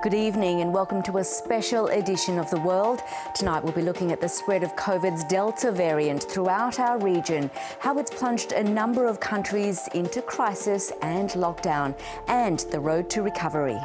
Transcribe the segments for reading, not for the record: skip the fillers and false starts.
Good evening and welcome to a special edition of The World. Tonight we'll be looking at the spread of COVID's Delta variant throughout our region, how it's plunged a number of countries into crisis and lockdown, and the road to recovery.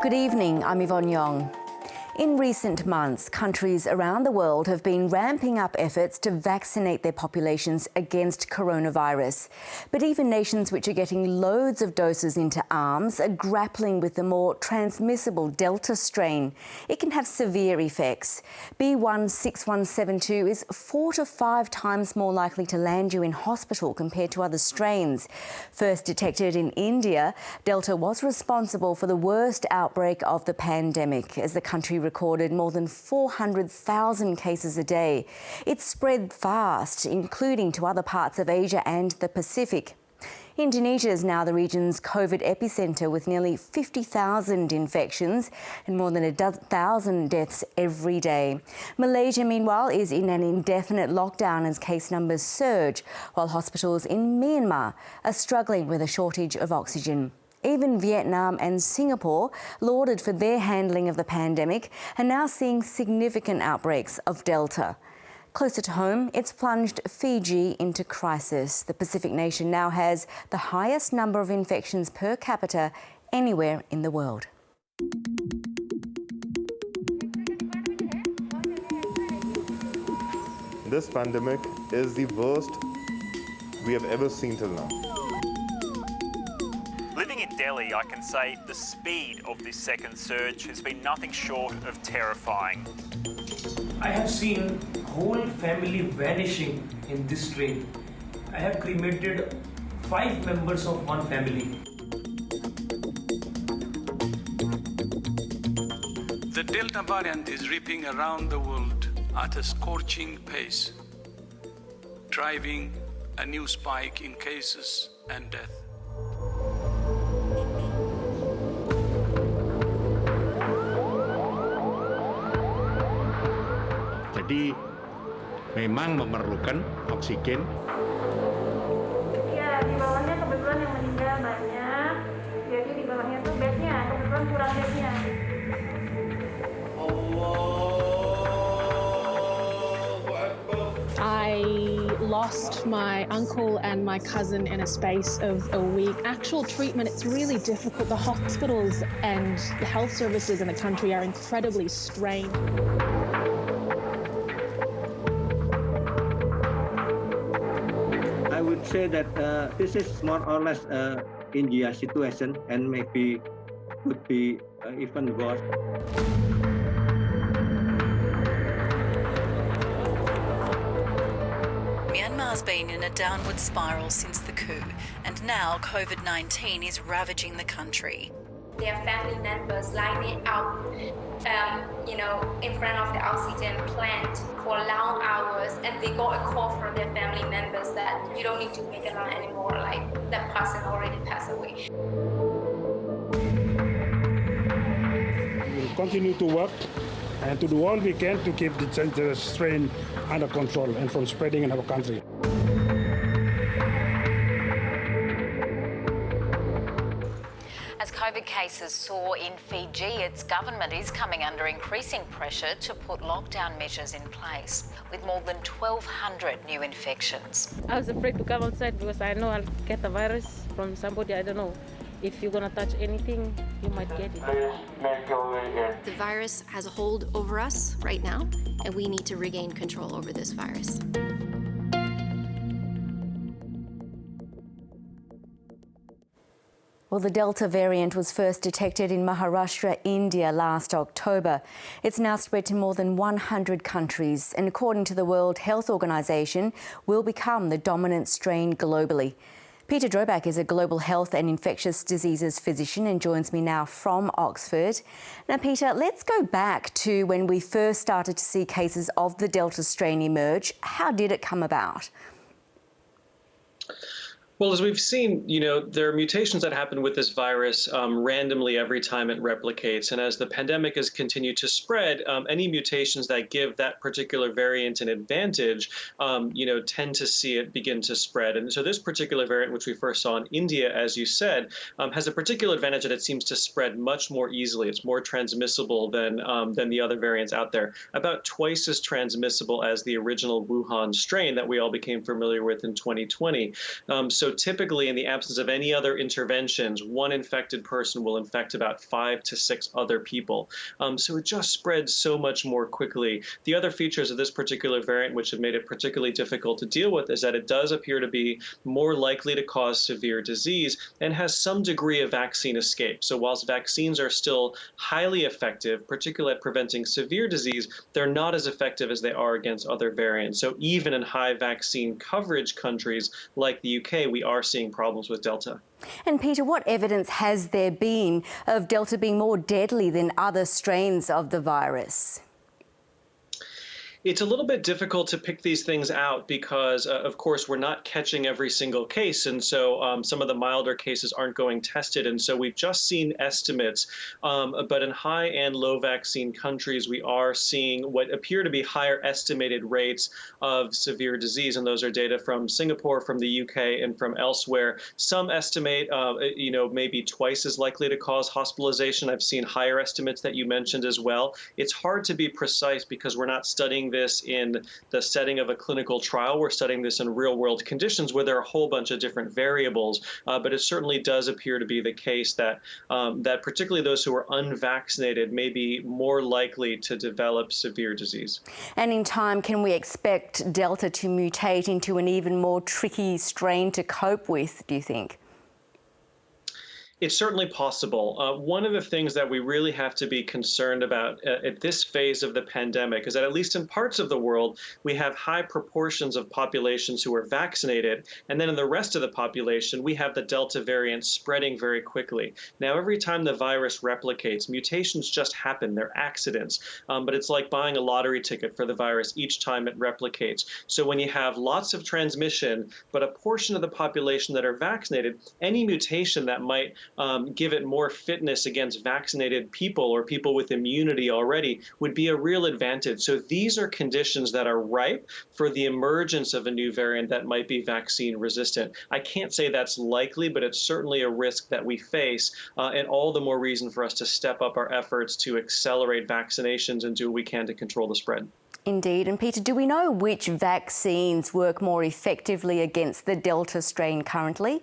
Good evening, I'm Yvonne Yong. In recent months, countries around the world have been ramping up efforts to vaccinate their populations against coronavirus. But even nations which are getting loads of doses into arms are grappling with the more transmissible Delta strain. It can have severe effects. B.1.617.2 is 4 to 5 times more likely to land you in hospital compared to other strains. First detected in India, Delta was responsible for the worst outbreak of the pandemic as the country recorded more than 400,000 cases a day. It spread fast, including to other parts of Asia and the Pacific. Indonesia is now the region's COVID epicentre with nearly 50,000 infections and more than 1,000 deaths every day. Malaysia, meanwhile, is in an indefinite lockdown as case numbers surge, while hospitals in Myanmar are struggling with a shortage of oxygen. Even Vietnam and Singapore, lauded for their handling of the pandemic, are now seeing significant outbreaks of Delta. Closer to home, it's plunged Fiji into crisis. The Pacific nation now has the highest number of infections per capita anywhere in the world. This pandemic is the worst we have ever seen till now. Living in Delhi, I can say the speed of this second surge has been nothing short of terrifying. I have seen whole family vanishing in this train. I have cremated 5 members of one family. The Delta variant is ripping around the world at a scorching pace, driving a new spike in cases and death. Jadi memang memerlukan oksigen. Ya, di bawahnya kebetulan yang meninggal banyak. Jadi di bawahnya tuh bednya, kebetulan kurang bednya. I lost my uncle and my cousin in a space of a week. Actual treatment, it's really difficult. The hospitals and the health services in the country are incredibly strained. I would say that this is more or less India situation and maybe could be even worse. Myanmar's been in a downward spiral since the coup, and now COVID-19 is ravaging the country. Their family members lining out, in front of the oxygen plant for long hours, and they got a call from their family members that you don't need to wait a line anymore, like that person already passed away. We will continue to work and to do all we can to keep the dangerous strain under control and from spreading in our country. As COVID cases soar in Fiji, its government is coming under increasing pressure to put lockdown measures in place, with more than 1,200 new infections. I was afraid to come outside because I know I'll get the virus from somebody I don't know. If you're going to touch anything, you might get it. The virus has a hold over us right now, and we need to regain control over this virus. Well, the Delta variant was first detected in Maharashtra, India last October. It's now spread to more than 100 countries and, according to the World Health Organization, will become the dominant strain globally. Peter Drobak is a global health and infectious diseases physician and joins me now from Oxford. Now, Peter, let's go back to when we first started to see cases of the Delta strain emerge. How did it come about? Well, as we've seen, there are mutations that happen with this virus randomly every time it replicates. And as the pandemic has continued to spread, any mutations that give that particular variant an advantage, tend to see it begin to spread. And so this particular variant, which we first saw in India, as you said, has a particular advantage that it seems to spread much more easily. It's more transmissible than the other variants out there, about twice as transmissible as the original Wuhan strain that we all became familiar with in 2020. So typically, in the absence of any other interventions, one infected person will infect about 5 to 6 other people. So it just spreads so much more quickly. The other features of this particular variant, which have made it particularly difficult to deal with, is that it does appear to be more likely to cause severe disease and has some degree of vaccine escape. So whilst vaccines are still highly effective, particularly at preventing severe disease, they're not as effective as they are against other variants. So even in high vaccine coverage countries like the UK, we are seeing problems with Delta. And Peter, what evidence has there been of Delta being more deadly than other strains of the virus? It's a little bit difficult to pick these things out because, of course, we're not catching every single case. And so some of the milder cases aren't going tested. And so we've just seen estimates. But in high and low vaccine countries, we are seeing what appear to be higher estimated rates of severe disease. And those are data from Singapore, from the UK, and from elsewhere. Some estimate, maybe twice as likely to cause hospitalization. I've seen higher estimates that you mentioned as well. It's hard to be precise because we're not studying this in the setting of a clinical trial. We're studying this in real world conditions where there are a whole bunch of different variables. But it certainly does appear to be the case that that particularly those who are unvaccinated may be more likely to develop severe disease. And in time, can we expect Delta to mutate into an even more tricky strain to cope with, do you think? It's certainly possible. One of the things that we really have to be concerned about at this phase of the pandemic is that at least in parts of the world, we have high proportions of populations who are vaccinated. And then in the rest of the population, we have the Delta variant spreading very quickly. Now, every time the virus replicates, mutations just happen. They're accidents. But it's like buying a lottery ticket for the virus each time it replicates. So when you have lots of transmission, but a portion of the population that are vaccinated, any mutation that might give it more fitness against vaccinated people or people with immunity already would be a real advantage. So these are conditions that are ripe for the emergence of a new variant that might be vaccine resistant. I can't say that's likely, but it's certainly a risk that we face, and all the more reason for us to step up our efforts to accelerate vaccinations and do what we can to control the spread. Indeed. And Peter, do we know which vaccines work more effectively against the Delta strain currently?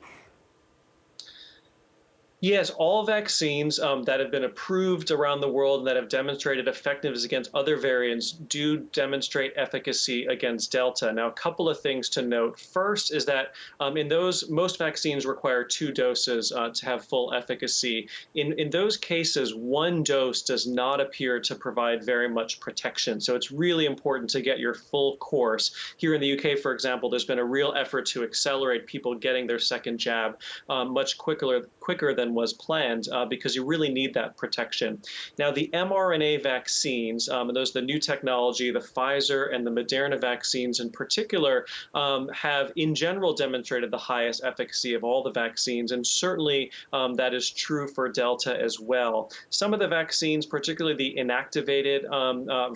Yes, all vaccines that have been approved around the world and that have demonstrated effectiveness against other variants do demonstrate efficacy against Delta. Now, a couple of things to note. First is that in those, most vaccines require 2 doses to have full efficacy. In those cases, 1 dose does not appear to provide very much protection. So it's really important to get your full course. Here in the UK, for example, there's been a real effort to accelerate people getting their second jab much quicker than was planned because you really need that protection. Now, the mRNA vaccines, and those are the new technology, the Pfizer and the Moderna vaccines in particular, have in general demonstrated the highest efficacy of all the vaccines, and certainly that is true for Delta as well. Some of the vaccines, particularly the inactivated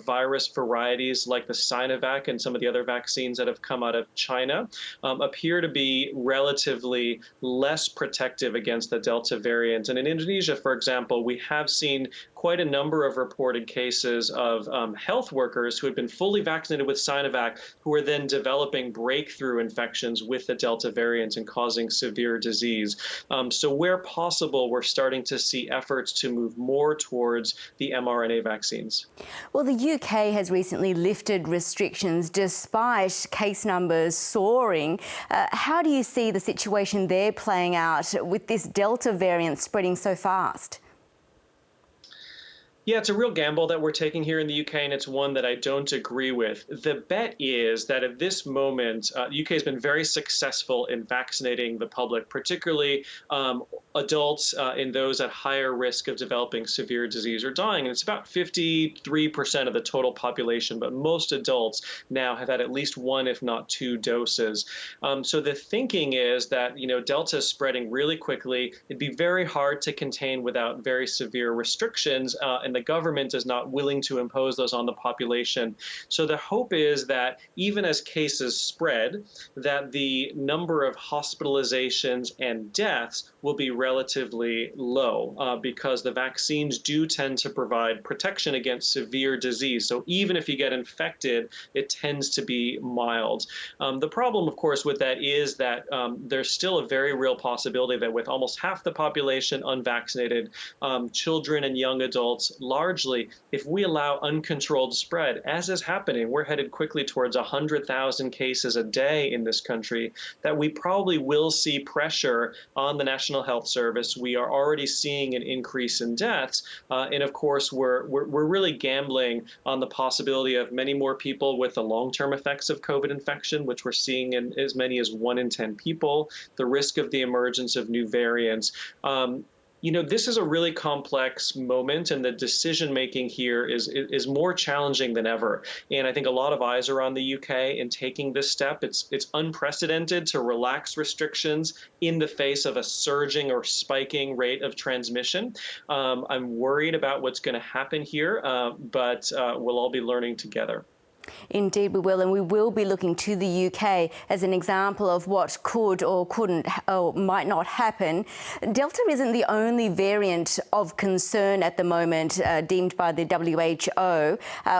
virus varieties like the Cyanovac and some of the other vaccines that have come out of China, appear to be relatively less protective against the Delta variant. And in Indonesia, for example, we have seen quite a number of reported cases of health workers who had been fully vaccinated with Cyanovac who were then developing breakthrough infections with the Delta variant and causing severe disease. So where possible, we're starting to see efforts to move more towards the mRNA vaccines. Well, the UK has recently lifted restrictions despite case numbers soaring. How do you see the situation there playing out with this Delta variant spreading so fast? Yeah, it's a real gamble that we're taking here in the UK, and it's one that I don't agree with. The bet is that at this moment, the UK has been very successful in vaccinating the public, particularly adults and those at higher risk of developing severe disease or dying. And it's about 53% of the total population, but most adults now have had at least one, if not two doses. So the thinking is that, Delta is spreading really quickly. It'd be very hard to contain without very severe restrictions, and the government is not willing to impose those on the population. So the hope is that even as cases spread, that the number of hospitalizations and deaths will be relatively low because the vaccines do tend to provide protection against severe disease. So even if you get infected, it tends to be mild. The problem, of course, with that is that there's still a very real possibility that with almost half the population unvaccinated, children and young adults largely, if we allow uncontrolled spread, as is happening, we're headed quickly towards 100,000 cases a day in this country, that we probably will see pressure on the National Health Service. We are already seeing an increase in deaths. And of course, we're really gambling on the possibility of many more people with the long-term effects of COVID infection, which we're seeing in as many as 1 in 10 people, the risk of the emergence of new variants. This is a really complex moment, and the decision-making here is more challenging than ever. And I think a lot of eyes are on the UK in taking this step. It's unprecedented to relax restrictions in the face of a surging or spiking rate of transmission. I'm worried about what's going to happen here, but we'll all be learning together. Indeed we will, and we will be looking to the UK as an example of what could or couldn't or might not happen. Delta isn't the only variant of concern at the moment deemed by the WHO.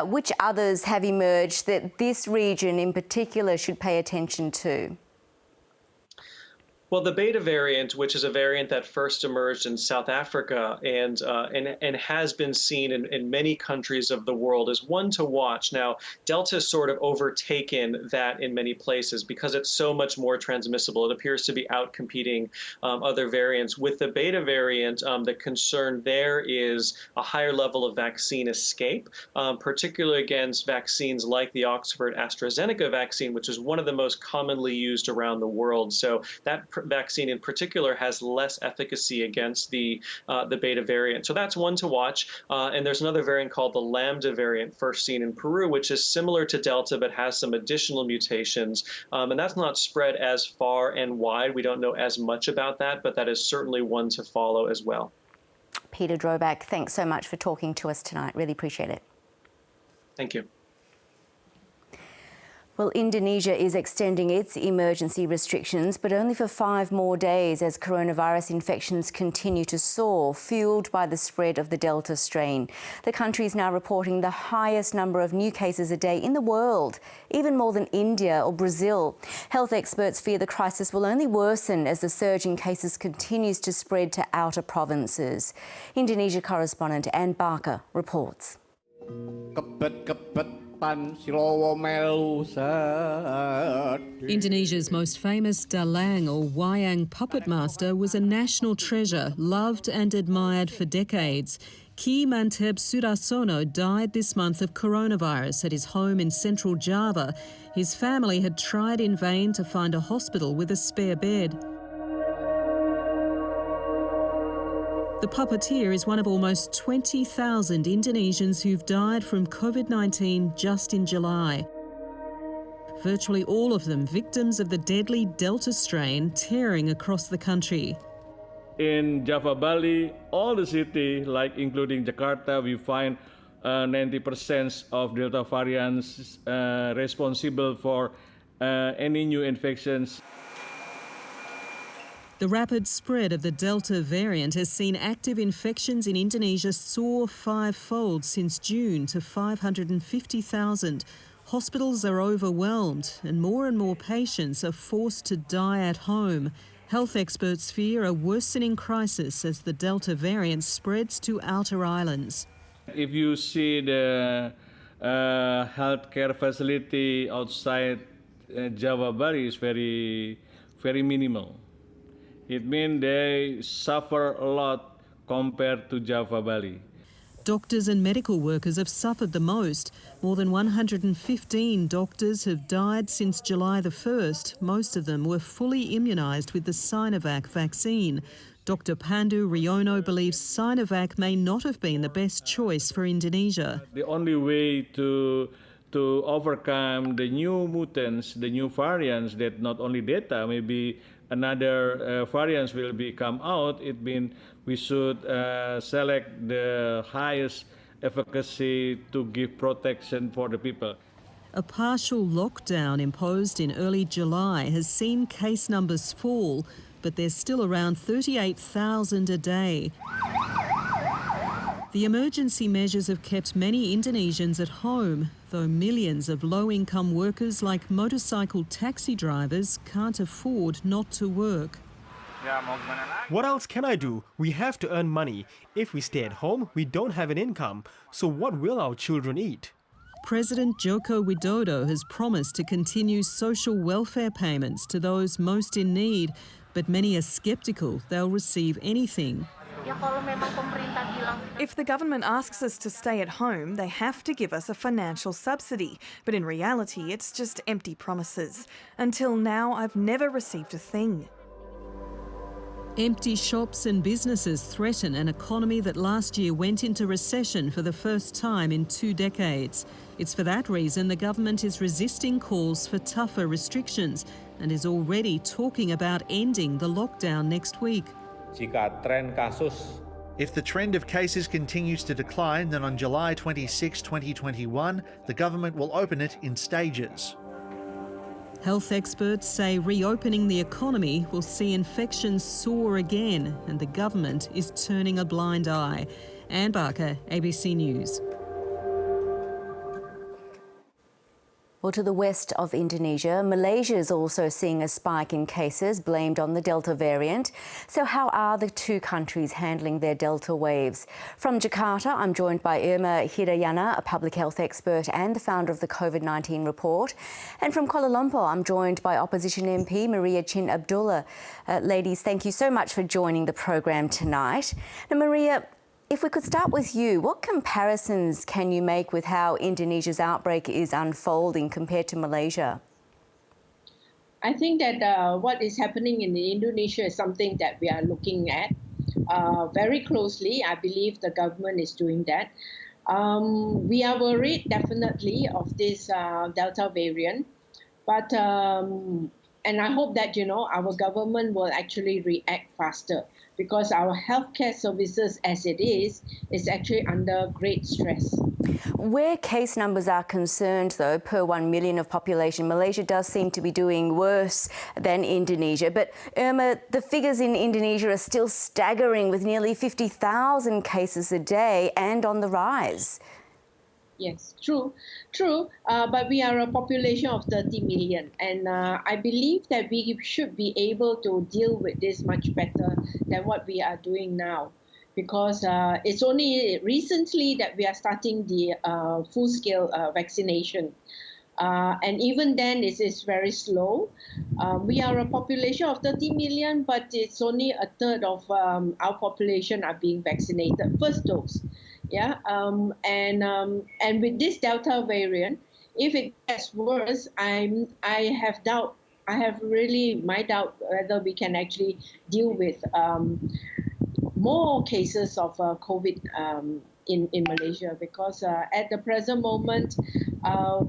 Which others have emerged that this region in particular should pay attention to? Well, the Beta variant, which is a variant that first emerged in South Africa and has been seen in many countries of the world, is one to watch. Now, Delta has sort of overtaken that in many places because it's so much more transmissible. It appears to be outcompeting other variants. With the Beta variant, the concern there is a higher level of vaccine escape, particularly against vaccines like the Oxford AstraZeneca vaccine, which is one of the most commonly used around the world. So that vaccine in particular has less efficacy against the Beta variant. So that's one to watch. And there's another variant called the Lambda variant, first seen in Peru, which is similar to Delta but has some additional mutations. And that's not spread as far and wide. We don't know as much about that, but that is certainly one to follow as well. Peter Droback, thanks so much for talking to us tonight. Really appreciate it. Thank you. Well, Indonesia is extending its emergency restrictions, but only for 5 more days as coronavirus infections continue to soar, fuelled by the spread of the Delta strain. The country is now reporting the highest number of new cases a day in the world, even more than India or Brazil. Health experts fear the crisis will only worsen as the surge in cases continues to spread to outer provinces. Indonesia correspondent Ann Barker reports. Indonesia's most famous dalang or wayang puppet master was a national treasure, loved and admired for decades. Ki Manteb Sudarsono died this month of coronavirus at his home in central Java. His family had tried in vain to find a hospital with a spare bed. The puppeteer is one of almost 20,000 Indonesians who've died from COVID-19 just in July. Virtually all of them victims of the deadly Delta strain tearing across the country. In Java, Bali, all the city, like including Jakarta, we find 90% of Delta variants responsible for any new infections. The rapid spread of the Delta variant has seen active infections in Indonesia soar 5-fold since June to 550,000. Hospitals are overwhelmed and more patients are forced to die at home. Health experts fear a worsening crisis as the Delta variant spreads to outer islands. If you see the healthcare facility outside Java, Bali is very minimal. It means they suffer a lot compared to Java, Bali. Doctors and medical workers have suffered the most. More than 115 doctors have died since July the 1st. Most of them were fully immunised with the Cyanovac vaccine. Dr. Pandu Riono believes Cyanovac may not have been the best choice for Indonesia. The only way to overcome the new mutants, the new variants that not only Delta, maybe another variants will come out, it means we should select the highest efficacy to give protection for the people. A partial lockdown imposed in early July has seen case numbers fall, but there's still around 38,000 a day. The emergency measures have kept many Indonesians at home, though millions of low-income workers like motorcycle taxi drivers can't afford not to work. What else can I do? We have to earn money. If we stay at home, we don't have an income. So what will our children eat? President Joko Widodo has promised to continue social welfare payments to those most in need, but many are sceptical they'll receive anything. If the government asks us to stay at home, they have to give us a financial subsidy. But in reality, it's just empty promises. Until now, I've never received a thing. Empty shops and businesses threaten an economy that last year went into recession for the first time in 2 decades. It's for that reason the government is resisting calls for tougher restrictions and is already talking about ending the lockdown next week. If the trend of cases continues to decline, then on July 26, 2021, the government will open it in stages. Health experts say reopening the economy will see infections soar again, and the government is turning a blind eye. Anne Barker, ABC News. Well, to the west of Indonesia, Malaysia is also seeing a spike in cases blamed on the Delta variant. So how are the two countries handling their Delta waves? From Jakarta, I'm joined by Irma Hidayana, a public health expert and the founder of the COVID-19 report. And from Kuala Lumpur, I'm joined by opposition MP Maria Chin Abdullah. Ladies, thank you so much for joining the program tonight. Now, Maria, if we could start with you, what comparisons can you make with how Indonesia's outbreak is unfolding compared to Malaysia? I think that what is happening in Indonesia is something that we are looking at very closely. I believe the government is doing that. We are worried definitely of this Delta variant, but and I hope that our government will actually react faster, because our healthcare services as it is actually under great stress. Where case numbers are concerned, though, per 1 million of population, Malaysia does seem to be doing worse than Indonesia. But Irma, the figures in Indonesia are still staggering, with nearly 50,000 cases a day and on the rise. Yes, true. But we are a population of 30 million. And I believe that we should be able to deal with this much better than what we are doing now. Because it's only recently that we are starting the full-scale vaccination. And even then, it is very slow. We are a population of 30 million, but it's only a third of our population are being vaccinated, first dose. Yeah, and with this Delta variant, if it gets worse, I have really my doubt whether we can actually deal with more cases of COVID in Malaysia, because at the present moment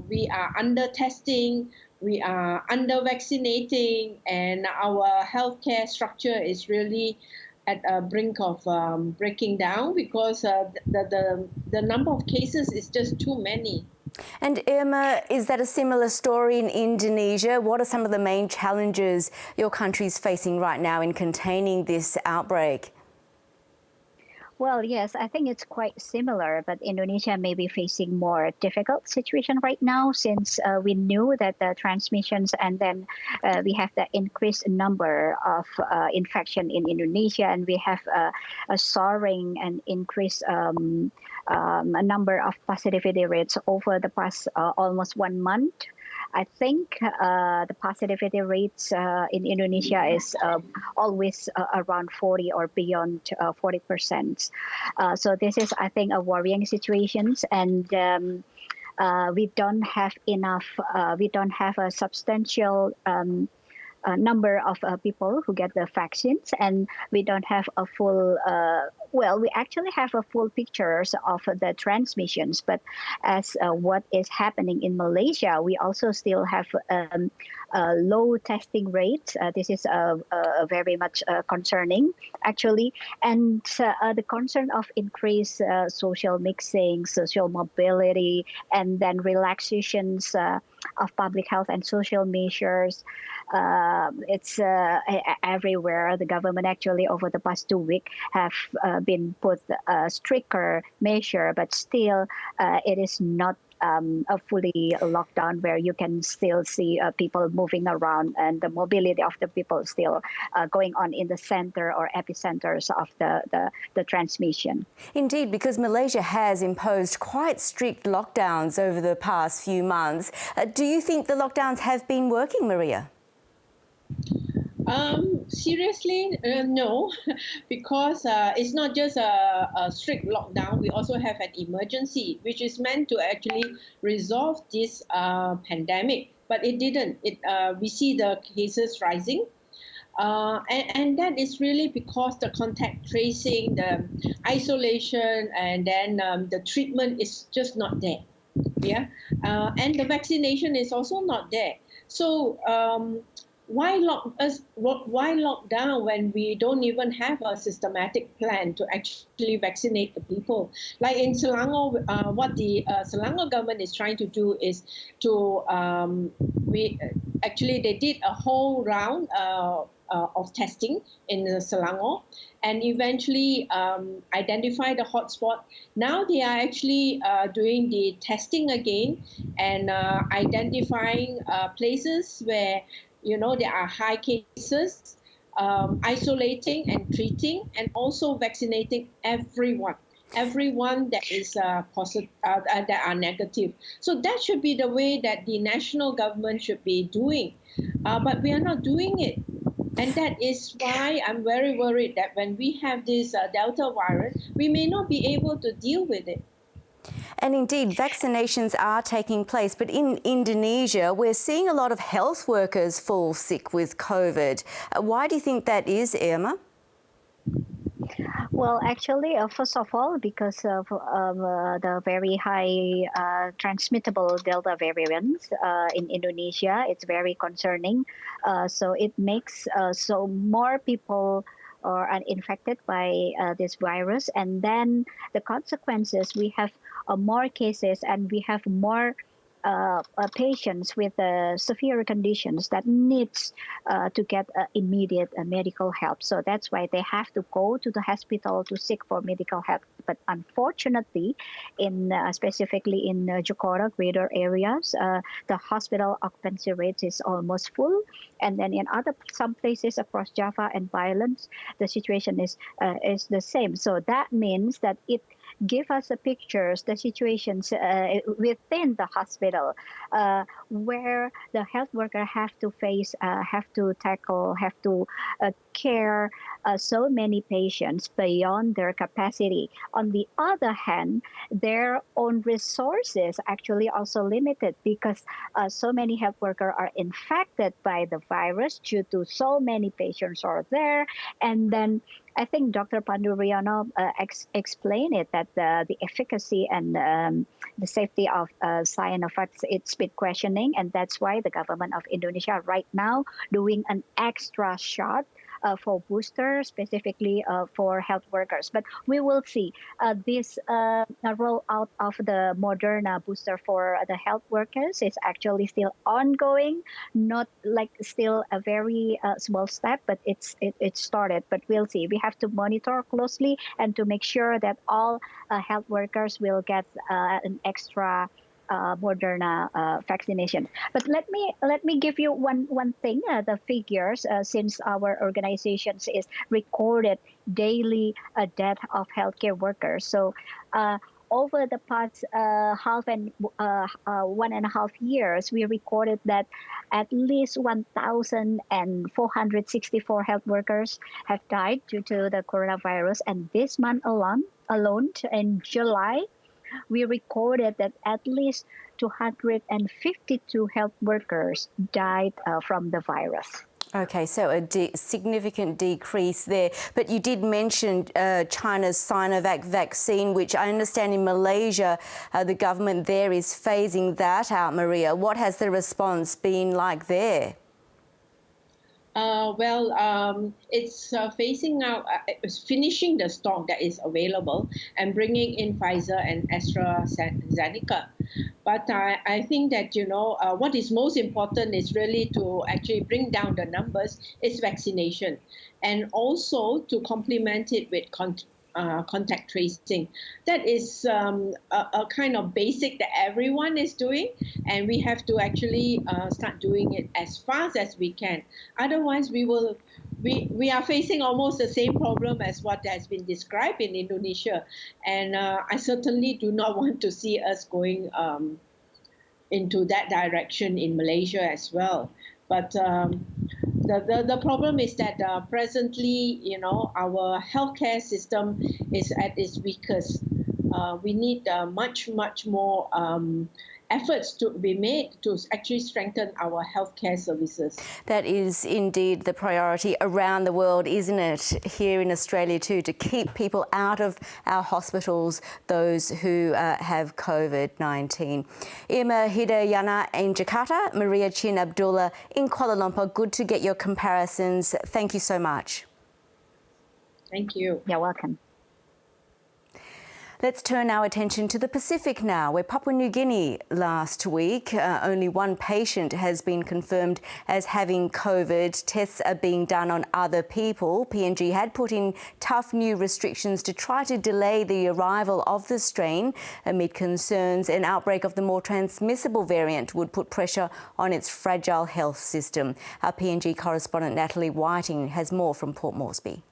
we are under testing, we are under vaccinating, and our healthcare structure is really at a brink of breaking down, because the number of cases is just too many. And Irma, is that a similar story in Indonesia? What are some of the main challenges your country is facing right now in containing this outbreak? Well, yes, I think it's quite similar, but Indonesia may be facing more difficult situation right now, since we knew that the transmissions, and then we have the increased number of infection in Indonesia, and we have a soaring and increased a number of positivity rates over the past almost 1 month. I think the positivity rates in Indonesia is always around 40 or beyond 40%. So this is, I think, a worrying situation, and we don't have enough. We don't have a substantial number of people who get the vaccines, and we don't have a full we actually have a full pictures of the transmissions, but as what is happening in Malaysia, we also still have low testing rates. This is very much concerning, actually, and the concern of increased social mixing, social mobility, and then relaxations of public health and social measures. It's everywhere. The government actually over the past 2 weeks have been put a stricter measure, but still it is not a fully lockdown where you can still see people moving around, and the mobility of the people still going on in the center or epicenters of the transmission. Indeed, because Malaysia has imposed quite strict lockdowns over the past few months. Do you think the lockdowns have been working, Maria? Seriously, no, because it's not just a strict lockdown. We also have an emergency, which is meant to actually resolve this pandemic, but it didn't. We see the cases rising. And that is really because the contact tracing, the isolation, and then the treatment is just not there. Yeah, and the vaccination is also not there. So why lock down when we don't even have a systematic plan to actually vaccinate the people? Like in Selangor, what the Selangor government is trying to do is to they did a whole round of testing in Selangor, and eventually identify the hotspot. Now they are actually doing the testing again and identifying places where there are high cases, isolating and treating, and also vaccinating everyone that is positive, that are negative. So that should be the way that the national government should be doing, but we are not doing it. And that is why I'm very worried that when we have this Delta virus, we may not be able to deal with it. And indeed, vaccinations are taking place, but in Indonesia, we're seeing a lot of health workers fall sick with COVID. Why do you think that is, Irma? Well, actually, first of all, because of the very high transmittable Delta variants in Indonesia, it's very concerning. So it makes so more people are infected by this virus, and then the consequences, we have more cases, and we have more patients with severe conditions that needs to get immediate medical help. So that's why they have to go to the hospital to seek for medical help. But unfortunately, specifically in Jakarta, greater areas, the hospital occupancy rate is almost full. And then in some places across Java and Bailand, the situation is the same. So that means that it give us the pictures, the situations within the hospital where the health worker have to face, have to tackle, have to care so many patients beyond their capacity. On the other hand, their own resources actually also limited because so many health workers are infected by the virus due to so many patients are there. And then I think Dr. Pandu Riono explained it, that the efficacy and the safety of Cyanovac, it's been questioning, and that's why the government of Indonesia right now doing an extra shot for boosters, specifically for health workers. But we will see this rollout of the Moderna booster for the health workers is actually still ongoing, not like still a very small step, but it started. But we'll see. We have to monitor closely and to make sure that all health workers will get an extra Moderna vaccination. But let me give you one thing, the figures, since our organization is recorded daily death of healthcare workers. So over the past 1.5 years, we recorded that at least 1,464 health workers have died due to the coronavirus. And this month alone in July, we recorded that at least 252 health workers died from the virus. Okay, so a significant decrease there. But you did mention China's Cyanovac vaccine, which I understand in Malaysia, the government there is phasing that out, Maria. What has the response been like there? It's phasing out, it's finishing the stock that is available and bringing in Pfizer and AstraZeneca. But I think that, what is most important is really to actually bring down the numbers is vaccination, and also to complement it with contact tracing. That is a kind of basic that everyone is doing, and we have to actually start doing it as fast as we can. Otherwise, we are facing almost the same problem as what has been described in Indonesia, and I certainly do not want to see us going into that direction in Malaysia as well. But the problem is that presently, our healthcare system is at its weakest. We need much more efforts to be made to actually strengthen our healthcare services. That is indeed the priority around the world, isn't it? Here in Australia too, to keep people out of our hospitals, those who have COVID-19. Irma Hidayana in Jakarta, Maria Chin Abdullah in Kuala Lumpur. Good to get your comparisons. Thank you so much. Thank you. You're welcome. Let's turn our attention to the Pacific now, where Papua New Guinea last week, only one patient has been confirmed as having COVID. Tests are being done on other people. PNG had put in tough new restrictions to try to delay the arrival of the strain amid concerns an outbreak of the more transmissible variant would put pressure on its fragile health system. Our PNG correspondent Natalie Whiting has more from Port Moresby.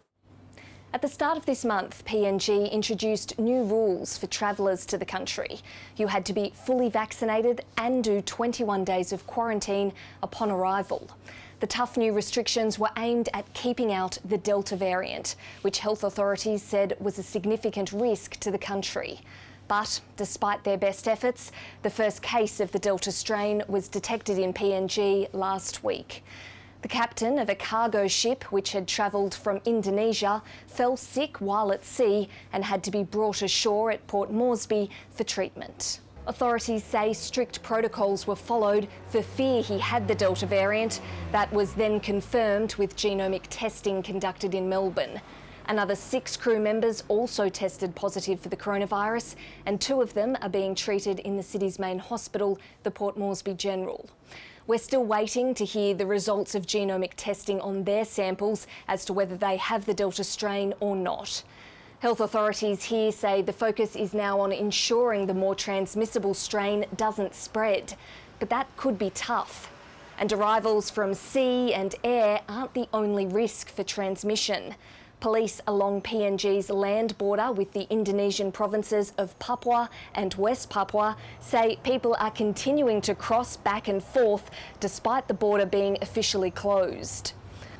At the start of this month, PNG introduced new rules for travellers to the country. You had to be fully vaccinated and do 21 days of quarantine upon arrival. The tough new restrictions were aimed at keeping out the Delta variant, which health authorities said was a significant risk to the country. But despite their best efforts, the first case of the Delta strain was detected in PNG last week. The captain of a cargo ship which had travelled from Indonesia fell sick while at sea and had to be brought ashore at Port Moresby for treatment. Authorities say strict protocols were followed for fear he had the Delta variant. That was then confirmed with genomic testing conducted in Melbourne. Another 6 crew members also tested positive for the coronavirus, and 2 of them are being treated in the city's main hospital, the Port Moresby General. We're still waiting to hear the results of genomic testing on their samples as to whether they have the Delta strain or not. Health authorities here say the focus is now on ensuring the more transmissible strain doesn't spread, but that could be tough. And arrivals from sea and air aren't the only risk for transmission. Police along PNG's land border with the Indonesian provinces of Papua and West Papua say people are continuing to cross back and forth despite the border being officially closed.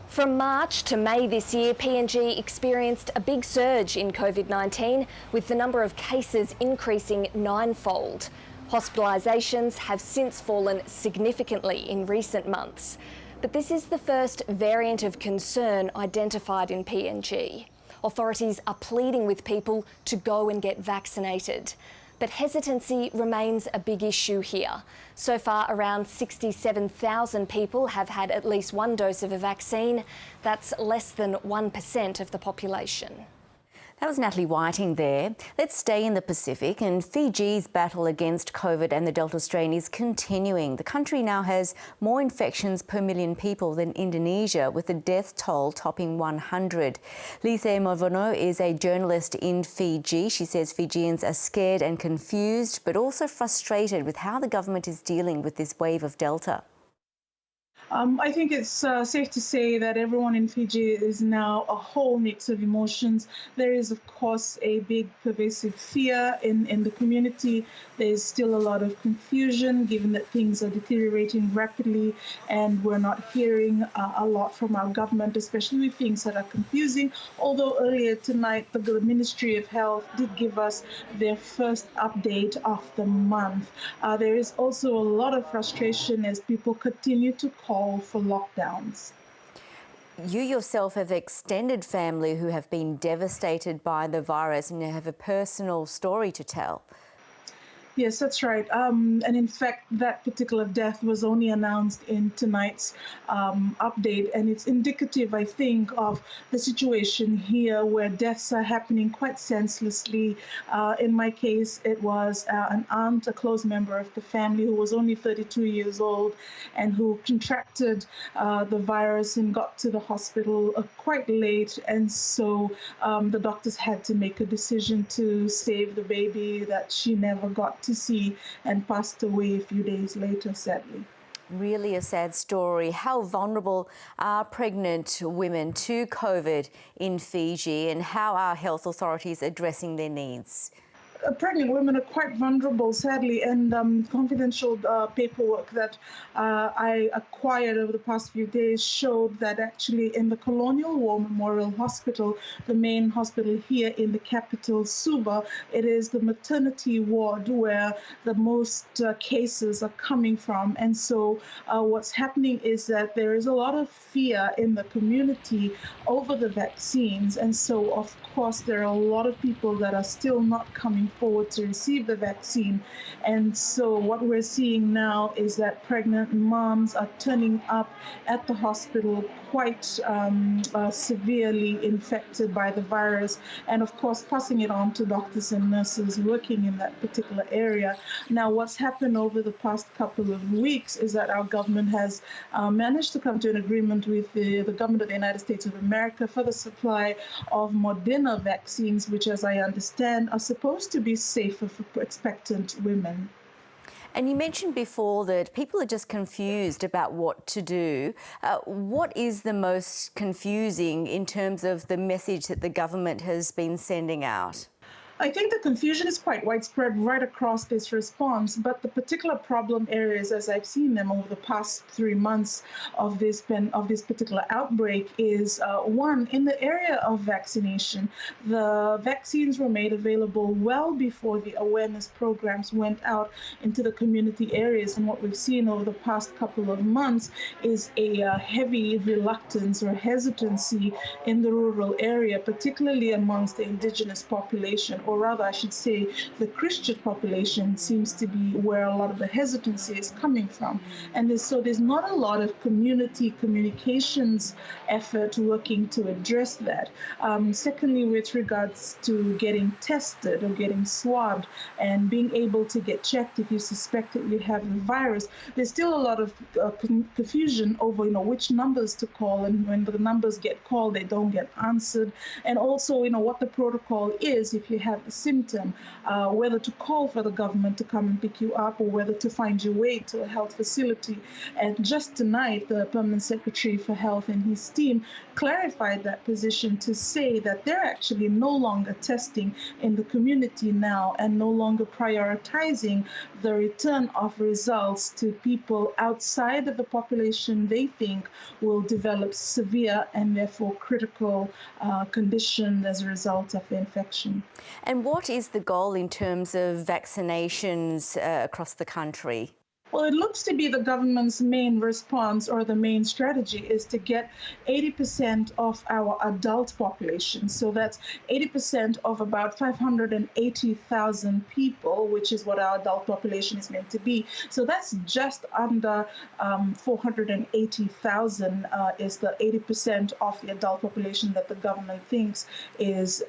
From March to May this year, PNG experienced a big surge in COVID-19, with the number of cases increasing 9-fold. Hospitalisations have since fallen significantly in recent months. But this is the first variant of concern identified in PNG. Authorities are pleading with people to go and get vaccinated. But hesitancy remains a big issue here. So far, around 67,000 people have had at least 1 dose of a vaccine. That's less than 1% of the population. That was Natalie Whiting there. Let's stay in the Pacific, and Fiji's battle against COVID and the Delta strain is continuing. The country now has more infections per million people than Indonesia, with the death toll topping 100. Lise Movono is a journalist in Fiji. She says Fijians are scared and confused, but also frustrated with how the government is dealing with this wave of Delta. I think it's safe to say that everyone in Fiji is now a whole mix of emotions. There is, of course, a big pervasive fear in the community. There's still a lot of confusion given that things are deteriorating rapidly and we're not hearing a lot from our government, especially with things that are confusing. Although earlier tonight, the Ministry of Health did give us their first update of the month. There is also a lot of frustration as people continue to call for lockdowns. You yourself have extended family who have been devastated by the virus and you have a personal story to tell. Yes, that's right. And in fact, that particular death was only announced in tonight's update. And it's indicative, I think, of the situation here where deaths are happening quite senselessly. In my case, it was an aunt, a close member of the family who was only 32 years old and who contracted the virus and got to the hospital quite late. And so the doctors had to make a decision to save the baby that she never got to see and passed away a few days later, sadly. Really a sad story. How vulnerable are pregnant women to COVID in Fiji and how are health authorities addressing their needs? Pregnant women are quite vulnerable, sadly, and confidential paperwork that I acquired over the past few days showed that actually in the Colonial War Memorial Hospital, the main hospital here in the capital, Suva, it is the maternity ward where the most cases are coming from. And so what's happening is that there is a lot of fear in the community over the vaccines. And so, of course, there are a lot of people that are still not coming forward to receive the vaccine. And so what we're seeing now is that pregnant moms are turning up at the hospital quite severely infected by the virus and of course passing it on to doctors and nurses working in that particular area. Now what's happened over the past couple of weeks is that our government has managed to come to an agreement with the government of the United States of America for the supply of Moderna vaccines, which as I understand are supposed to be safer for expectant women. And you mentioned before that people are just confused about what to do. What is the most confusing in terms of the message that the government has been sending out? I think the confusion is quite widespread right across this response, but the particular problem areas, as I've seen them over the past 3 months of this particular outbreak, is one, in the area of vaccination. The vaccines were made available well before the awareness programs went out into the community areas, and what we've seen over the past couple of months is a heavy reluctance or hesitancy in the rural area, particularly amongst the indigenous population. Or rather, I should say, the Christian population seems to be where a lot of the hesitancy is coming from. And so there's not a lot of communications effort working to address that. Secondly, with regards to getting tested or getting swabbed and being able to get checked if you suspect that you have the virus, there's still a lot of confusion over, which numbers to call, and when the numbers get called, they don't get answered. And also, what the protocol is if you have a symptom, whether to call for the government to come and pick you up or whether to find your way to a health facility. And just tonight, the Permanent Secretary for Health and his team clarified that position to say that they're actually no longer testing in the community now and no longer prioritizing the return of results to people outside of the population they think will develop severe and therefore critical conditions as a result of the infection. And what is the goal in terms of vaccinations across the country? Well, it looks to be the government's main response or the main strategy is to get 80% of our adult population. So that's 80% of about 580,000 people, which is what our adult population is meant to be. So that's just under 480,000 is the 80% of the adult population that the government thinks is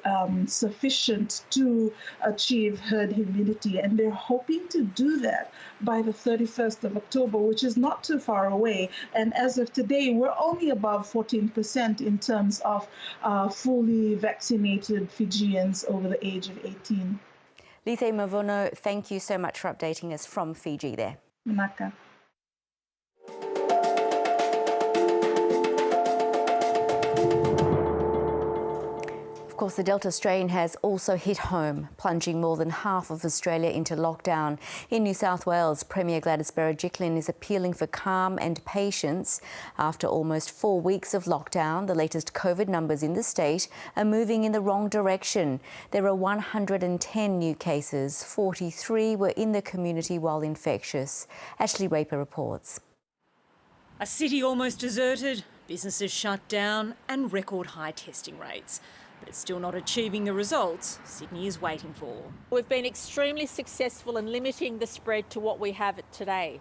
sufficient to achieve herd immunity. And they're hoping to do that by the 31st of October, which is not too far away. And as of today, we're only above 14% in terms of fully vaccinated Fijians over the age of 18. Lise Mavono, thank you so much for updating us from Fiji there. Manaka. course, the Delta strain has also hit home, plunging more than half of Australia into lockdown. In New South Wales, Premier Gladys Berejiklian is appealing for calm and patience. After almost 4 weeks of lockdown, the latest COVID numbers in the state are moving in the wrong direction. There are 110 new cases, 43 were in the community while infectious. Ashley Raper reports. A city almost deserted, businesses shut down and record high testing rates. But it's still not achieving the results Sydney is waiting for. We've been extremely successful in limiting the spread to what we have today,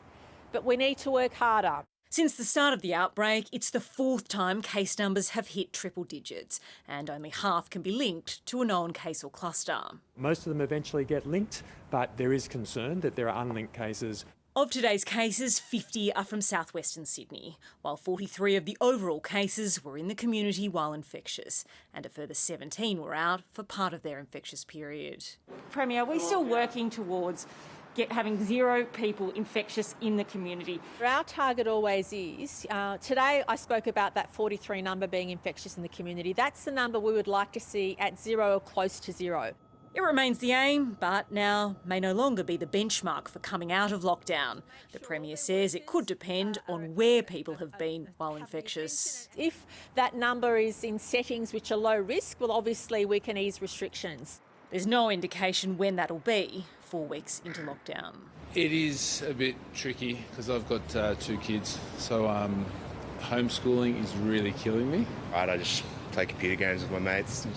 but we need to work harder. Since the start of the outbreak, it's the 4th time case numbers have hit triple digits, and only half can be linked to a known case or cluster. Most of them eventually get linked, but there is concern that there are unlinked cases. Of today's cases, 50 are from southwestern Sydney, while 43 of the overall cases were in the community while infectious, and a further 17 were out for part of their infectious period. Premier, are we still working towards having 0 people infectious in the community? Our target always is, today I spoke about that 43 number being infectious in the community. That's the number we would like to see at 0 or close to 0. It remains the aim, but now may no longer be the benchmark for coming out of lockdown. The Premier says it could depend on where people have been while infectious. If that number is in settings which are low risk, well, obviously we can ease restrictions. There's no indication when that'll be, 4 weeks into lockdown. It is a bit tricky because I've got 2 kids, so homeschooling is really killing me. I just play computer games with my mates.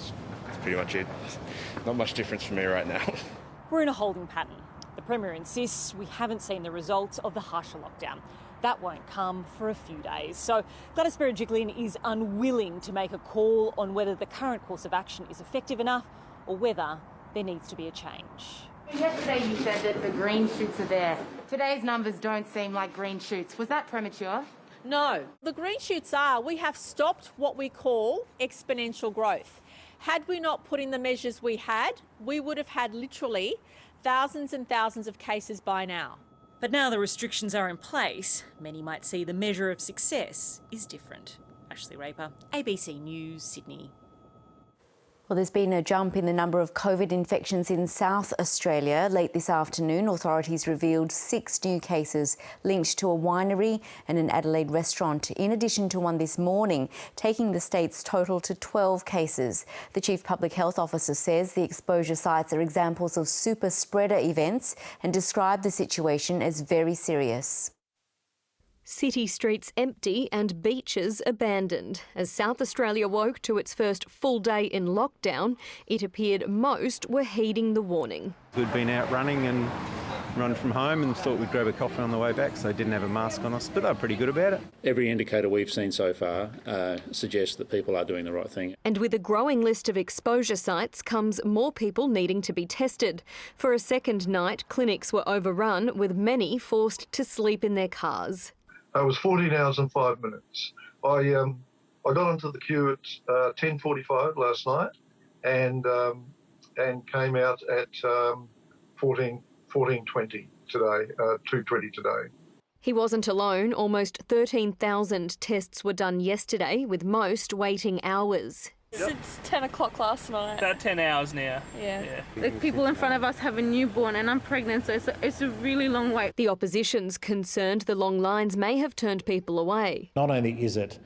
That's pretty much it. Not much difference for me right now. We're in a holding pattern. The Premier insists we haven't seen the results of the harsher lockdown. That won't come for a few days. So Gladys Berejiklian is unwilling to make a call on whether the current course of action is effective enough or whether there needs to be a change. Yesterday you said that the green shoots are there. Today's numbers don't seem like green shoots. Was that premature? No. The green shoots are, we have stopped what we call exponential growth. Had we not put in the measures we had, we would have had literally thousands and thousands of cases by now. But now the restrictions are in place, many might see the measure of success is different. Ashley Raper, ABC News, Sydney. Well, there's been a jump in the number of COVID infections in South Australia. Late this afternoon, authorities revealed 6 new cases linked to a winery and an Adelaide restaurant, in addition to one this morning, taking the state's total to 12 cases. The Chief Public Health Officer says the exposure sites are examples of super spreader events and described the situation as very serious. City streets empty and beaches abandoned. As South Australia woke to its first full day in lockdown, it appeared most were heeding the warning. We'd been out running and run from home and thought we'd grab a coffee on the way back, so didn't have a mask on us, but they were pretty good about it. Every indicator we've seen so far suggests that people are doing the right thing. And with a growing list of exposure sites comes more people needing to be tested. For a second night, clinics were overrun, with many forced to sleep in their cars. It was 14 hours and 5 minutes. I got onto the queue at 10:45 last night, and came out at 14:20 today, 2:20 today. He wasn't alone. Almost 13,000 tests were done yesterday, with most waiting hours. Since 10 o'clock last night. About 10 hours now. Yeah. The people in front of us have a newborn and I'm pregnant, so it's a really long wait. The opposition's concerned the long lines may have turned people away. Not only is it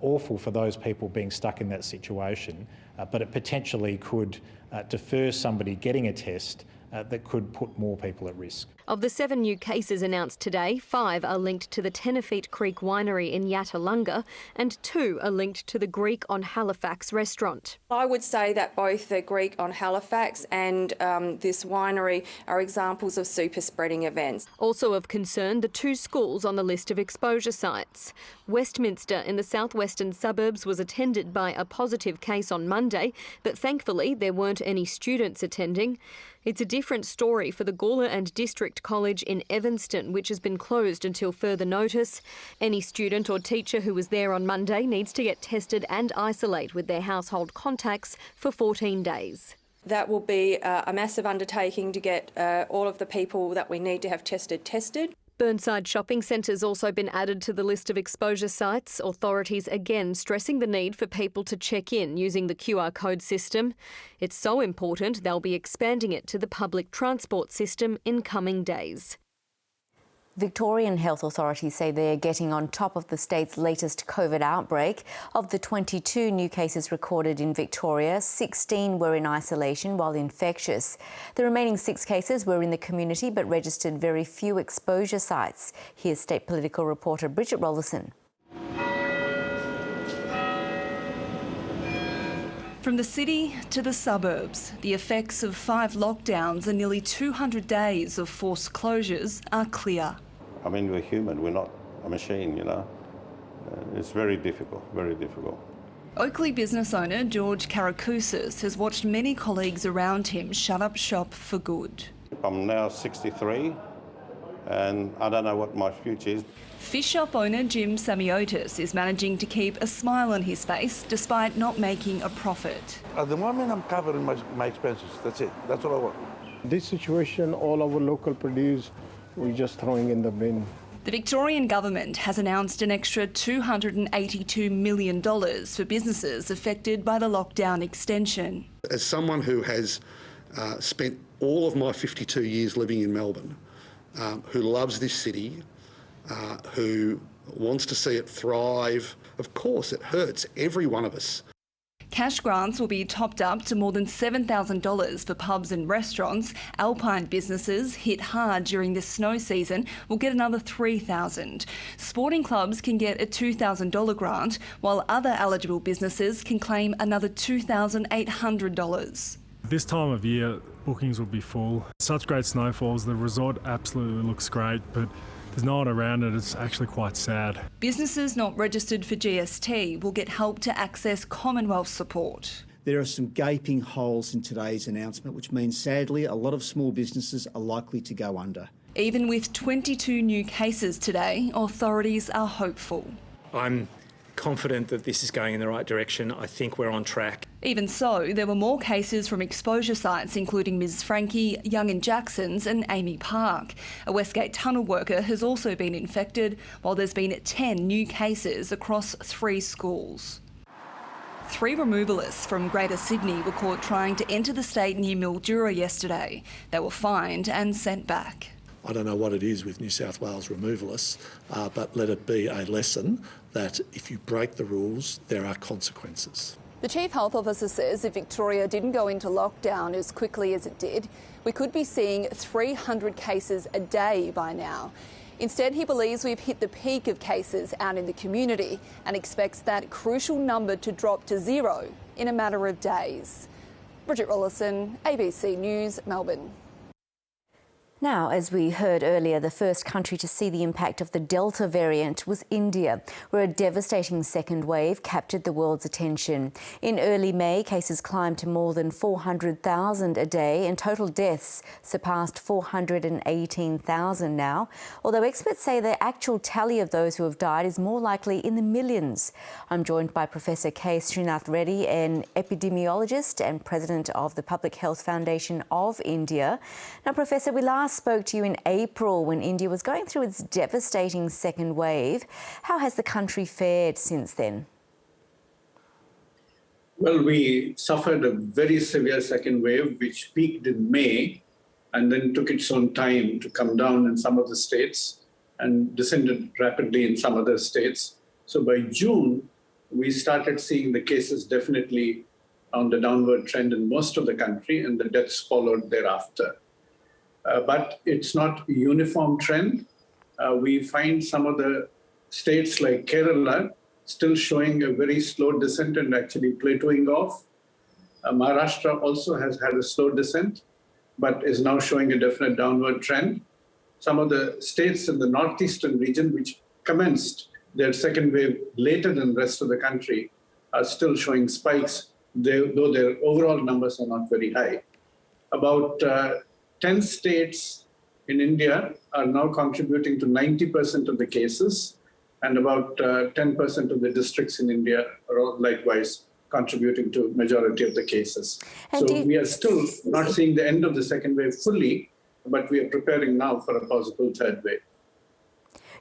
awful for those people being stuck in that situation, but it potentially could defer somebody getting a test that could put more people at risk. Of the 7 new cases announced today, 5 are linked to the Tenerife Creek Winery in Yatalunga and 2 are linked to the Greek on Halifax restaurant. I would say that both the Greek on Halifax and this winery are examples of super spreading events. Also of concern, the 2 schools on the list of exposure sites. Westminster in the southwestern suburbs was attended by a positive case on Monday, but thankfully there weren't any students attending. It's a different story for the Gawler and District College in Evanston, which has been closed until further notice. Any student or teacher who was there on Monday needs to get tested and isolate with their household contacts for 14 days. That will be a massive undertaking to get all of the people that we need to have tested. Burnside shopping centres also been added to the list of exposure sites, authorities again stressing the need for people to check in using the QR code system. It's so important they'll be expanding it to the public transport system in coming days. Victorian health authorities say they're getting on top of the state's latest COVID outbreak. Of the 22 new cases recorded in Victoria, 16 were in isolation while infectious. The remaining 6 cases were in the community but registered very few exposure sites. Here's state political reporter Bridget Rollison. From the city to the suburbs, the effects of 5 lockdowns and nearly 200 days of forced closures are clear. I mean, we're human, we're not a machine, you know. It's very difficult, very difficult. Oakley business owner George Karakoussis has watched many colleagues around him shut up shop for good. I'm now 63 and I don't know what my future is. Fish shop owner Jim Samiotis is managing to keep a smile on his face despite not making a profit. At the moment I'm covering my expenses, that's it, that's all I want. This situation, all our local produce, we're just throwing in the bin. The Victorian government has announced an extra $282 million for businesses affected by the lockdown extension. As someone who has spent all of my 52 years living in Melbourne, who loves this city, who wants to see it thrive, of course it hurts every one of us. Cash grants will be topped up to more than $7,000 for pubs and restaurants. Alpine businesses hit hard during this snow season will get another $3,000. Sporting clubs can get a $2,000 grant, while other eligible businesses can claim another $2,800. This time of year, bookings will be full. Such great snowfalls, the resort absolutely looks great, but there's no one around it. It's actually quite sad. Businesses not registered for GST will get help to access Commonwealth support. There are some gaping holes in today's announcement, which means sadly a lot of small businesses are likely to go under. Even with 22 new cases today, authorities are hopeful. I'm confident that this is going in the right direction. I think we're on track. Even so, there were more cases from exposure sites including Ms Frankie, Young and Jackson's and Amy Park. A Westgate tunnel worker has also been infected, while there's been 10 new cases across 3 schools. 3 removalists from Greater Sydney were caught trying to enter the state near Mildura yesterday. They were fined and sent back. I don't know what it is with New South Wales removalists, but let it be a lesson that if you break the rules, there are consequences. The Chief Health Officer says if Victoria didn't go into lockdown as quickly as it did, we could be seeing 300 cases a day by now. Instead, he believes we've hit the peak of cases out in the community and expects that crucial number to drop to 0 in a matter of days. Bridget Rollison, ABC News, Melbourne. Now, as we heard earlier, the first country to see the impact of the Delta variant was India, where a devastating second wave captured the world's attention. In early May, cases climbed to more than 400,000 a day and total deaths surpassed 418,000 now, although experts say the actual tally of those who have died is more likely in the millions. I'm joined by Professor K. Srinath Reddy, an epidemiologist and president of the Public Health Foundation of India. Now, Professor, we last spoke to you in April when India was going through its devastating second wave. How has the country fared since then? Well, we suffered a very severe second wave, which peaked in May and then took its own time to come down in some of the states and descended rapidly in some other states. So by June, we started seeing the cases definitely on the downward trend in most of the country, and the deaths followed thereafter. But it's not a uniform trend. We find some of the states like Kerala still showing a very slow descent and actually plateauing off. Maharashtra also has had a slow descent, but is now showing a definite downward trend. Some of the states in the northeastern region, which commenced their second wave later than the rest of the country, are still showing spikes, though their overall numbers are not very high. About 10 states in India are now contributing to 90% of the cases, and about 10% of the districts in India are likewise contributing to majority of the cases. And so we are still not seeing the end of the second wave fully, but we are preparing now for a possible third wave.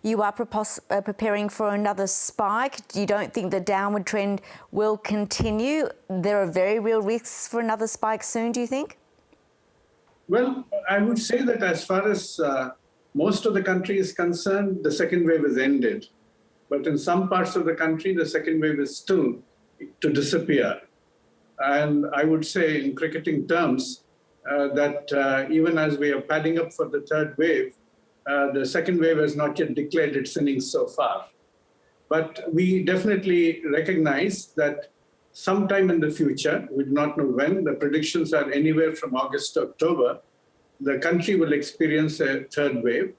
you are preparing for another spike. You don't think the downward trend will continue? There are very real risks for another spike soon, do you think? Well, I would say that as far as most of the country is concerned, the second wave has ended. But in some parts of the country, the second wave is still to disappear. And I would say in cricketing terms that even as we are padding up for the third wave, the second wave has not yet declared its innings so far. But we definitely recognize that sometime in the future, we do not know when, the predictions are anywhere from August to October, the country will experience a third wave.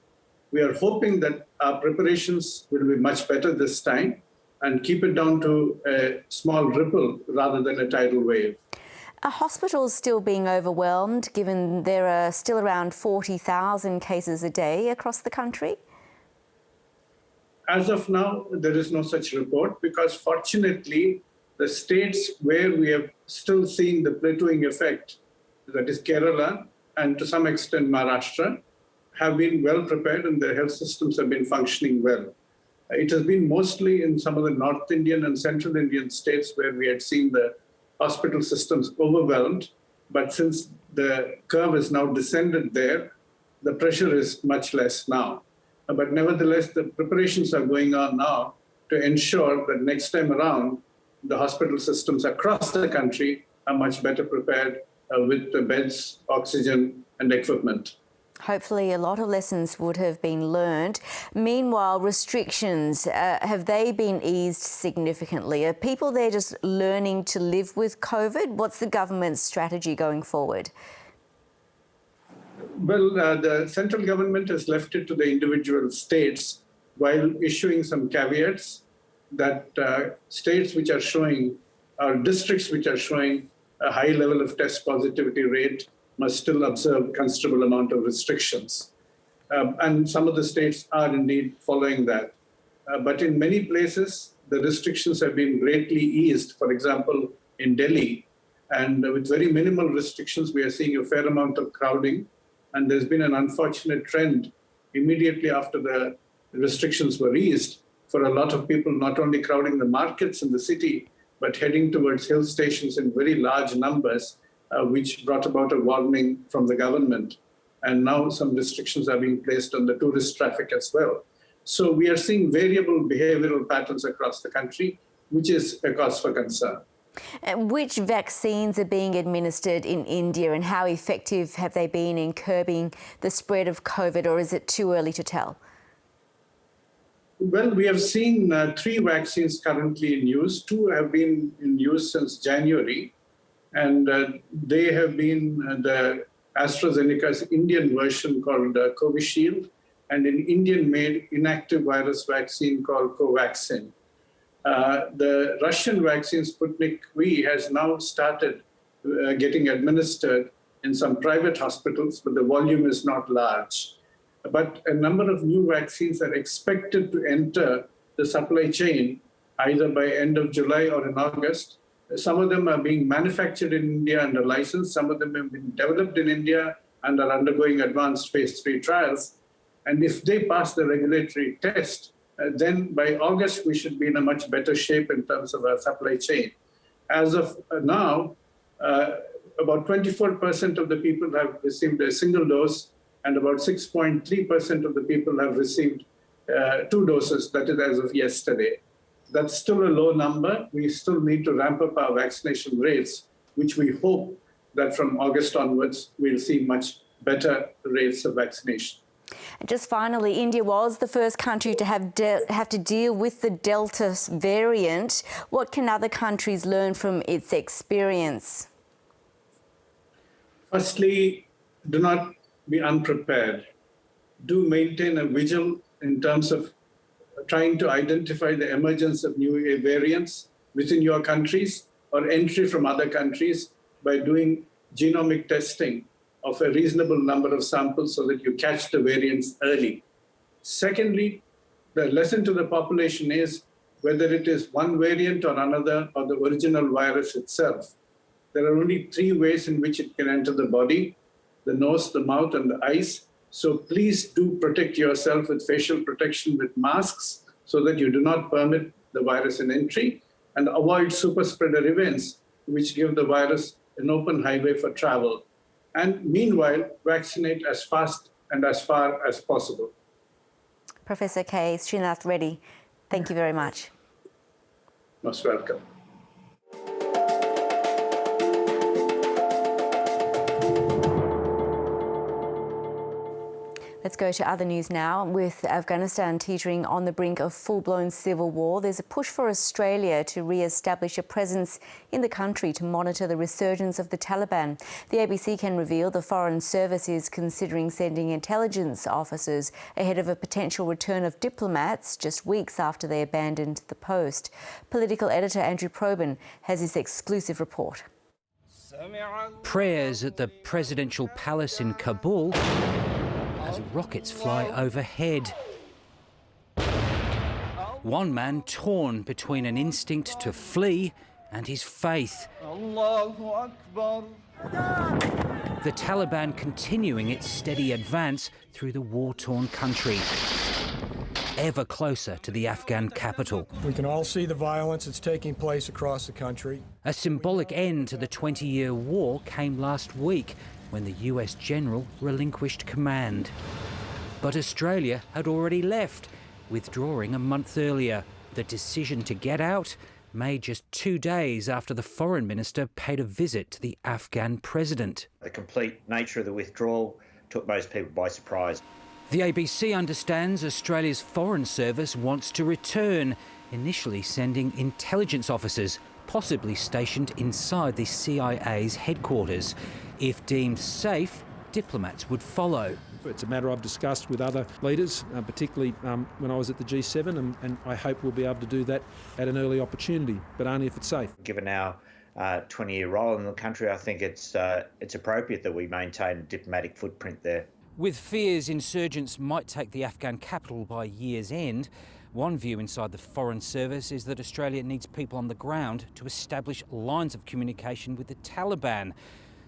We are hoping that our preparations will be much better this time and keep it down to a small ripple rather than a tidal wave. Are hospitals still being overwhelmed, given there are still around 40,000 cases a day across the country? As of now, there is no such report because fortunately, the states where we are still seeing the plateauing effect, that is Kerala and to some extent Maharashtra, have been well prepared and their health systems have been functioning well. It has been mostly in some of the North Indian and Central Indian states where we had seen the hospital systems overwhelmed. But since the curve has now descended there, the pressure is much less now. But nevertheless, the preparations are going on now to ensure that next time around, the hospital systems across the country are much better prepared with the beds, oxygen, and equipment. Hopefully a lot of lessons would have been learned. Meanwhile, restrictions, have they been eased significantly? Are people there just learning to live with COVID? What's the government's strategy going forward? Well, the central government has left it to the individual states while issuing some caveats that states which are showing, or districts which are showing a high level of test positivity rate must still observe considerable amount of restrictions. And some of the states are indeed following that. But in many places, the restrictions have been greatly eased. For example, in Delhi, and with very minimal restrictions, we are seeing a fair amount of crowding. And there's been an unfortunate trend immediately after the restrictions were eased for a lot of people not only crowding the markets in the city, but heading towards hill stations in very large numbers, which brought about a warning from the government. And now some restrictions are being placed on the tourist traffic as well. So we are seeing variable behavioral patterns across the country, which is a cause for concern. And which vaccines are being administered in India and how effective have they been in curbing the spread of COVID, or is it too early to tell? Well, we have seen 3 vaccines currently in use. 2 have been in use since January. And they have been the AstraZeneca's Indian version called Covishield and an Indian-made inactive virus vaccine called Covaxin. The Russian vaccine Sputnik V has now started getting administered in some private hospitals, but the volume is not large. But a number of new vaccines are expected to enter the supply chain either by end of July or in August. Some of them are being manufactured in India under license. Some of them have been developed in India and are undergoing advanced phase 3 trials. And if they pass the regulatory test, then by August, we should be in a much better shape in terms of our supply chain. As of now, about 24% of the people have received a single dose, and about 6.3% of the people have received 2 doses, that is as of yesterday. That's still a low number. We still need to ramp up our vaccination rates, which we hope that from August onwards, we'll see much better rates of vaccination. And just finally, India was the first country to have to deal with the Delta variant. What can other countries learn from its experience? Firstly, do not be unprepared. Do maintain a vigil in terms of trying to identify the emergence of new variants within your countries or entry from other countries by doing genomic testing of a reasonable number of samples so that you catch the variants early. Secondly, the lesson to the population is whether it is one variant or another or the original virus itself, there are only 3 ways in which it can enter the body: the nose, the mouth, and the eyes. So please do protect yourself with facial protection with masks so that you do not permit the virus an entry, and avoid super spreader events which give the virus an open highway for travel. And meanwhile, vaccinate as fast and as far as possible. Professor K. Srinath Reddy, thank you very much. Most welcome. Let's go to other news now. With Afghanistan teetering on the brink of full-blown civil war, there's a push for Australia to re-establish a presence in the country to monitor the resurgence of the Taliban. The ABC can reveal the Foreign Service is considering sending intelligence officers ahead of a potential return of diplomats just weeks after they abandoned the post. Political editor Andrew Probyn has this exclusive report. Prayers at the presidential palace in Kabul as rockets fly overhead. One man torn between an instinct to flee and his faith. The Taliban continuing its steady advance through the war-torn country, ever closer to the Afghan capital. We can all see the violence that's taking place across the country. A symbolic end to the 20-year war came last week when the US general relinquished command. But Australia had already left, withdrawing a month earlier. The decision to get out made just 2 days after the foreign minister paid a visit to the Afghan president. The complete nature of the withdrawal took most people by surprise. The ABC understands Australia's Foreign Service wants to return, initially sending intelligence officers, possibly stationed inside the CIA's headquarters. If deemed safe, diplomats would follow. It's a matter I've discussed with other leaders, particularly when I was at the G7, and I hope we'll be able to do that at an early opportunity, but only if it's safe. Given our 20-year role in the country, I think it's appropriate that we maintain a diplomatic footprint there. With fears insurgents might take the Afghan capital by year's end, one view inside the Foreign Service is that Australia needs people on the ground to establish lines of communication with the Taliban.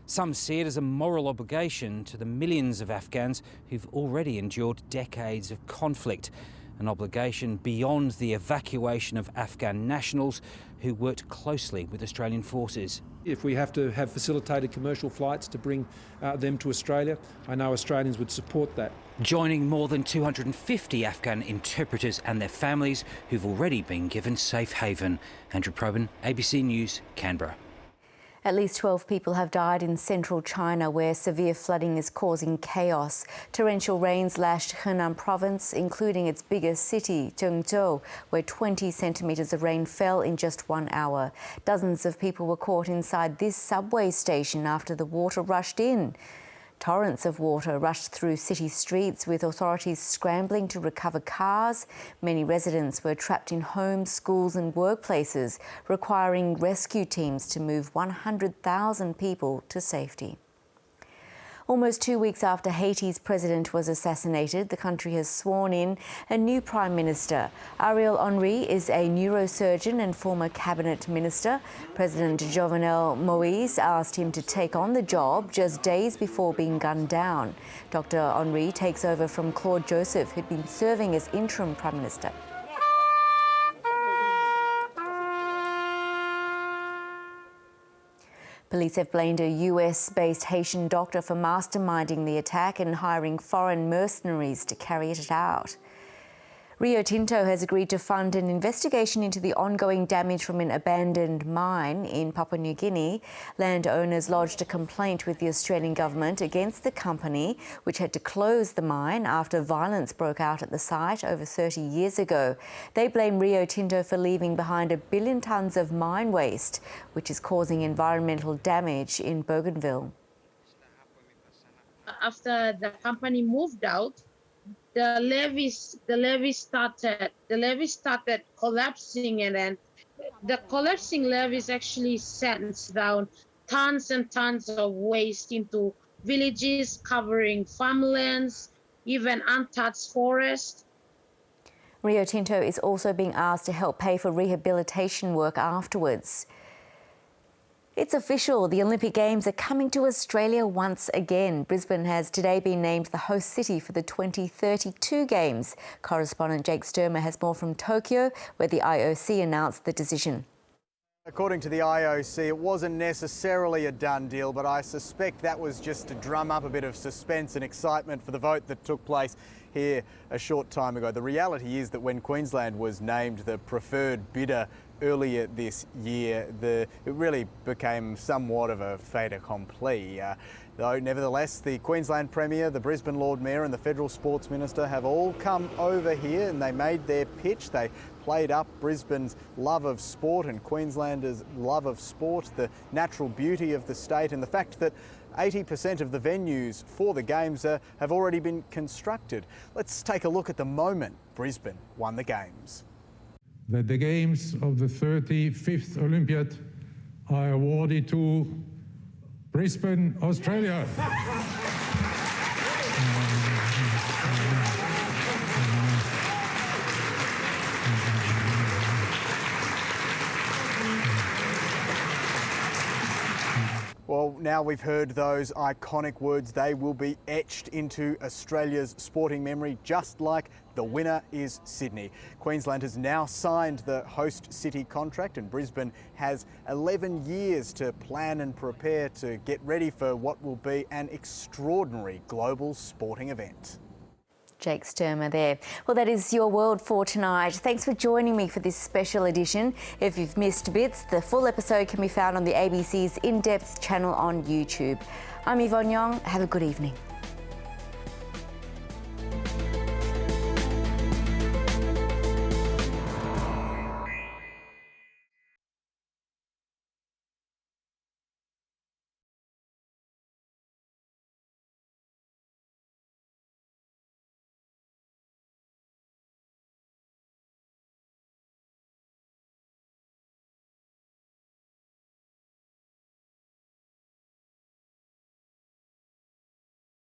Some see it as a moral obligation to the millions of Afghans who've already endured decades of conflict, an obligation beyond the evacuation of Afghan nationals who worked closely with Australian forces. If we have to have facilitated commercial flights to bring them to Australia, I know Australians would support that. Joining more than 250 Afghan interpreters and their families who've already been given safe haven. Andrew Probyn, ABC News, Canberra. At least 12 people have died in central China, where severe flooding is causing chaos. Torrential rains lashed Henan province, including its biggest city, Zhengzhou, where 20 centimetres of rain fell in just 1 hour. Dozens of people were caught inside this subway station after the water rushed in. Torrents of water rushed through city streets, with authorities scrambling to recover cars. Many residents were trapped in homes, schools and workplaces, requiring rescue teams to move 100,000 people to safety. Almost 2 weeks after Haiti's president was assassinated, the country has sworn in a new prime minister. Ariel Henry is a neurosurgeon and former cabinet minister. President Jovenel Moïse asked him to take on the job just days before being gunned down. Dr. Henry takes over from Claude Joseph, who'd been serving as interim prime minister. Police have blamed a US-based Haitian doctor for masterminding the attack and hiring foreign mercenaries to carry it out. Rio Tinto has agreed to fund an investigation into the ongoing damage from an abandoned mine in Papua New Guinea. Landowners lodged a complaint with the Australian government against the company, which had to close the mine after violence broke out at the site over 30 years ago. They blame Rio Tinto for leaving behind 1 billion tonnes of mine waste, which is causing environmental damage in Bougainville. After the company moved out, the levee started collapsing, and then the collapsing levees actually sends down tons and tons of waste into villages, covering farmlands, even untouched forest. Rio Tinto is also being asked to help pay for rehabilitation work afterwards. It's official. The Olympic Games are coming to Australia once again. Brisbane has today been named the host city for the 2032 Games. Correspondent Jake Sturmer has more from Tokyo, where the IOC announced the decision. According to the IOC, it wasn't necessarily a done deal, but I suspect that was just to drum up a bit of suspense and excitement for the vote that took place here a short time ago. The reality is that when Queensland was named the preferred bidder earlier this year, it really became somewhat of a fait accompli. Though, nevertheless, the Queensland Premier, the Brisbane Lord Mayor and the Federal Sports Minister have all come over here and they made their pitch. They played up Brisbane's love of sport and Queenslanders' love of sport, the natural beauty of the state and the fact that 80% of the venues for the Games have already been constructed. Let's take a look at the moment Brisbane won the Games. That the Games of the 35th Olympiad are awarded to Brisbane, Australia. Well, now we've heard those iconic words. They will be etched into Australia's sporting memory, just like the winner is Sydney. Queensland has now signed the host city contract and Brisbane has 11 years to plan and prepare to get ready for what will be an extraordinary global sporting event. Jake Sturmer there. Well, that is your world for tonight. Thanks for joining me for this special edition. If you've missed bits, the full episode can be found on the ABC's In-Depth channel on YouTube. I'm Yvonne Yong. Have a good evening.